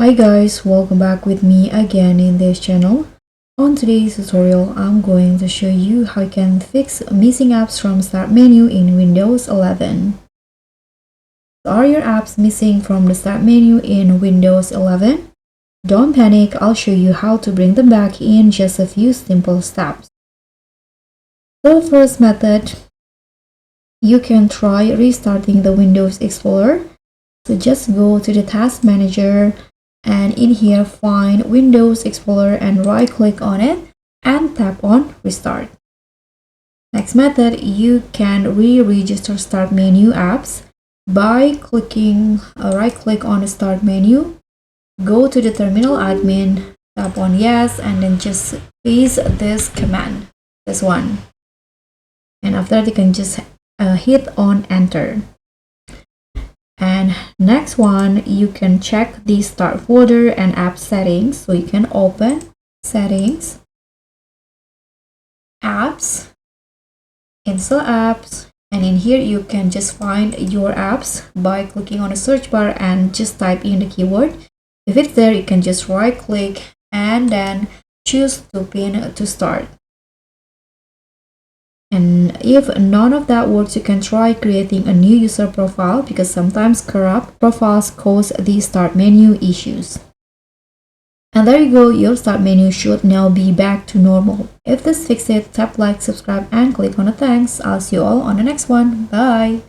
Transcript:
Hi guys, welcome back with me again in this channel. On today's tutorial, I'm going to show you how you can fix missing apps from Start menu in Windows 11. Are your apps missing from the Start menu in Windows 11? Don't panic, I'll show you how to bring them back in just a few simple steps. So the first method, you can try restarting the Windows Explorer. So just go to the Task Manager and in here find Windows Explorer and right click on it and tap on Restart. Next method, you can re-register Start menu apps by clicking right click on the Start menu, go to the Terminal Admin, tap on Yes, and then just paste this command, this one, and after that you can just hit on Enter. And next one, you can check the Start folder and app settings. So you can open Settings, Apps, Install Apps, and in here you can just find your apps by clicking on the search bar and just type in the keyword. If it's there, you can just right click and then choose to pin to start. And if none of that works, you can try creating a new user profile because sometimes corrupt profiles cause these Start menu issues. And there you go, your Start menu should now be back to normal. If this fixed it, tap like, subscribe, and click on the thanks. I'll see you all on the next one. Bye!